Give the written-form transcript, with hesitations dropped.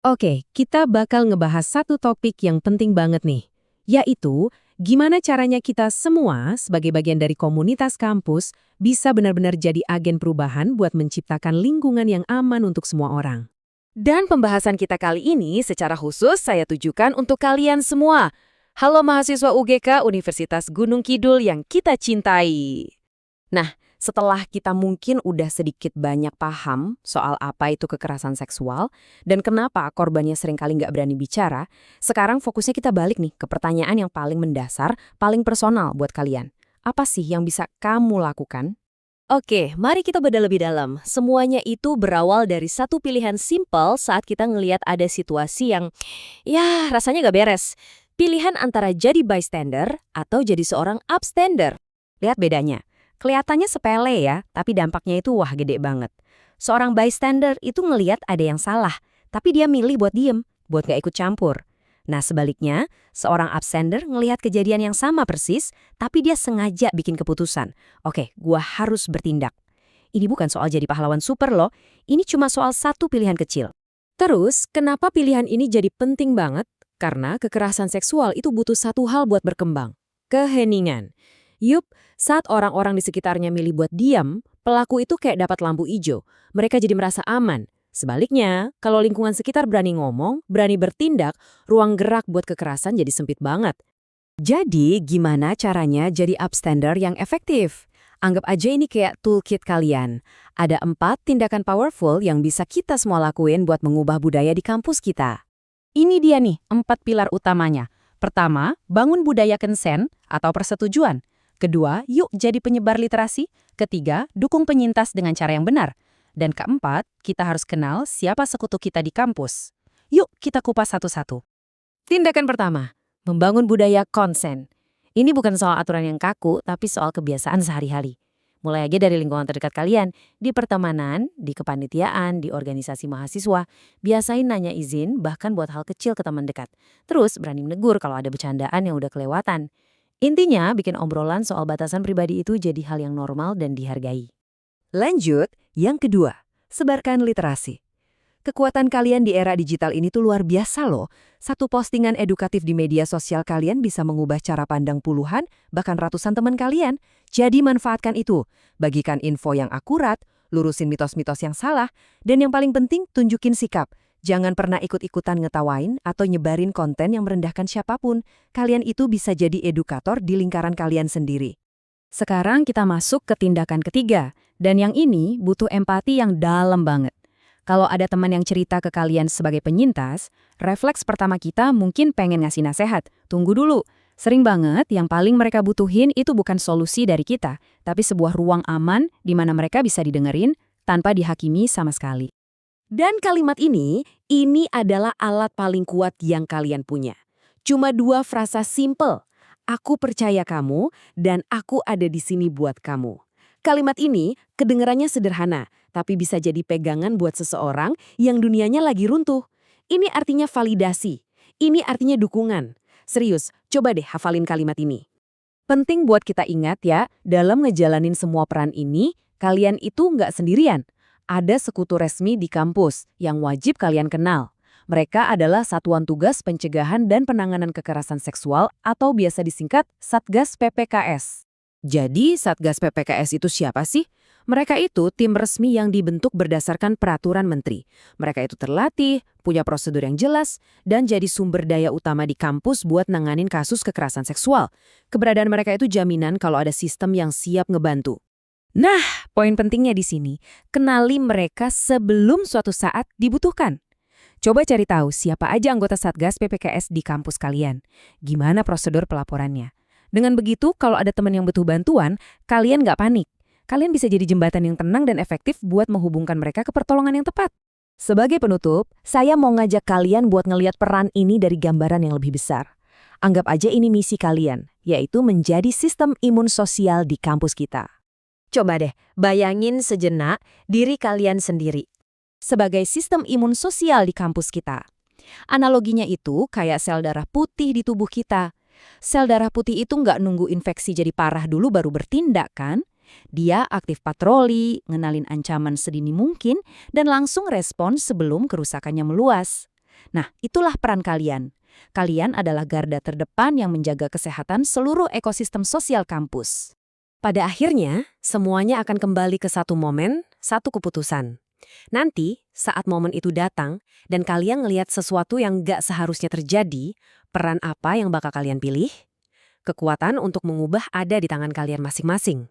Oke, kita bakal ngebahas satu topik yang penting banget nih, yaitu gimana caranya kita semua sebagai bagian dari komunitas kampus bisa benar-benar jadi agen perubahan buat menciptakan lingkungan yang aman untuk semua orang. Dan pembahasan kita kali ini secara khusus saya tujukan untuk kalian semua. Halo mahasiswa UGK Universitas Gunung Kidul yang kita cintai. Nah, setelah kita mungkin udah sedikit banyak paham soal apa itu kekerasan seksual dan kenapa korbannya seringkali nggak berani bicara, sekarang fokusnya kita balik nih ke pertanyaan yang paling mendasar, paling personal buat kalian. Apa sih yang bisa kamu lakukan? Oke, mari kita bedah lebih dalam. Semuanya itu berawal dari satu pilihan simpel saat kita ngelihat ada situasi yang, ya rasanya nggak beres. Pilihan antara jadi bystander atau jadi seorang upstander. Lihat bedanya. Kelihatannya sepele ya, tapi dampaknya itu wah gede banget. Seorang bystander itu ngelihat ada yang salah, tapi dia milih buat diem, buat nggak ikut campur. Nah sebaliknya, seorang upstander ngelihat kejadian yang sama persis, tapi dia sengaja bikin keputusan. Oke, gua harus bertindak. Ini bukan soal jadi pahlawan super loh, ini cuma soal satu pilihan kecil. Terus, kenapa pilihan ini jadi penting banget? Karena kekerasan seksual itu butuh satu hal buat berkembang. Keheningan. Yup, saat orang-orang di sekitarnya milih buat diam, pelaku itu kayak dapat lampu hijau. Mereka jadi merasa aman. Sebaliknya, kalau lingkungan sekitar berani ngomong, berani bertindak, ruang gerak buat kekerasan jadi sempit banget. Jadi, gimana caranya jadi upstander yang efektif? Anggap aja ini kayak toolkit kalian. Ada 4 tindakan powerful yang bisa kita semua lakuin buat mengubah budaya di kampus kita. Ini dia nih, 4 pilar utamanya. Pertama, bangun budaya konsen atau persetujuan. Kedua, yuk jadi penyebar literasi. Ketiga, dukung penyintas dengan cara yang benar. Dan keempat, kita harus kenal siapa sekutu kita di kampus. Yuk kita kupas satu-satu. Tindakan pertama, membangun budaya konsen. Ini bukan soal aturan yang kaku, tapi soal kebiasaan sehari-hari. Mulai aja dari lingkungan terdekat kalian, di pertemanan, di kepanitiaan, di organisasi mahasiswa. Biasain nanya izin, bahkan buat hal kecil ke teman dekat. Terus berani menegur kalau ada bercandaan yang udah kelewatan. Intinya, bikin obrolan soal batasan pribadi itu jadi hal yang normal dan dihargai. Lanjut, yang kedua, sebarkan literasi. Kekuatan kalian di era digital ini tuh luar biasa loh. Satu postingan edukatif di media sosial kalian bisa mengubah cara pandang puluhan, bahkan ratusan teman kalian. Jadi manfaatkan itu. Bagikan info yang akurat, lurusin mitos-mitos yang salah, dan yang paling penting tunjukin sikap. Jangan pernah ikut-ikutan ngetawain atau nyebarin konten yang merendahkan siapapun. Kalian itu bisa jadi edukator di lingkaran kalian sendiri. Sekarang kita masuk ke tindakan ketiga, dan yang ini butuh empati yang dalam banget. Kalau ada teman yang cerita ke kalian sebagai penyintas, refleks pertama kita mungkin pengen ngasih nasihat. Tunggu dulu. Sering banget yang paling mereka butuhin itu bukan solusi dari kita, tapi sebuah ruang aman di mana mereka bisa didengerin tanpa dihakimi sama sekali. Dan kalimat ini adalah alat paling kuat yang kalian punya. Cuma 2 frasa simple. Aku percaya kamu, dan aku ada di sini buat kamu. Kalimat ini kedengarannya sederhana, tapi bisa jadi pegangan buat seseorang yang dunianya lagi runtuh. Ini artinya validasi. Ini artinya dukungan. Serius, coba deh hafalin kalimat ini. Penting buat kita ingat ya, dalam ngejalanin semua peran ini, kalian itu nggak sendirian. Ada sekutu resmi di kampus yang wajib kalian kenal. Mereka adalah Satuan Tugas Pencegahan dan Penanganan Kekerasan Seksual atau biasa disingkat Satgas PPKS. Jadi Satgas PPKS itu siapa sih? Mereka itu tim resmi yang dibentuk berdasarkan peraturan menteri. Mereka itu terlatih, punya prosedur yang jelas, dan jadi sumber daya utama di kampus buat nanganin kasus kekerasan seksual. Keberadaan mereka itu jaminan kalau ada sistem yang siap ngebantu. Nah, poin pentingnya di sini, kenali mereka sebelum suatu saat dibutuhkan. Coba cari tahu siapa aja anggota Satgas PPKS di kampus kalian. Gimana prosedur pelaporannya. Dengan begitu, kalau ada teman yang butuh bantuan, kalian nggak panik. Kalian bisa jadi jembatan yang tenang dan efektif buat menghubungkan mereka ke pertolongan yang tepat. Sebagai penutup, saya mau ngajak kalian buat ngelihat peran ini dari gambaran yang lebih besar. Anggap aja ini misi kalian, yaitu menjadi sistem imun sosial di kampus kita. Coba deh, bayangin sejenak diri kalian sendiri sebagai sistem imun sosial di kampus kita. Analoginya itu kayak sel darah putih di tubuh kita. Sel darah putih itu nggak nunggu infeksi jadi parah dulu baru bertindak kan? Dia aktif patroli, ngenalin ancaman sedini mungkin, dan langsung respon sebelum kerusakannya meluas. Nah, itulah peran kalian. Kalian adalah garda terdepan yang menjaga kesehatan seluruh ekosistem sosial kampus. Pada akhirnya, semuanya akan kembali ke satu momen, satu keputusan. Nanti, saat momen itu datang, dan kalian ngelihat sesuatu yang gak seharusnya terjadi, peran apa yang bakal kalian pilih? Kekuatan untuk mengubah ada di tangan kalian masing-masing.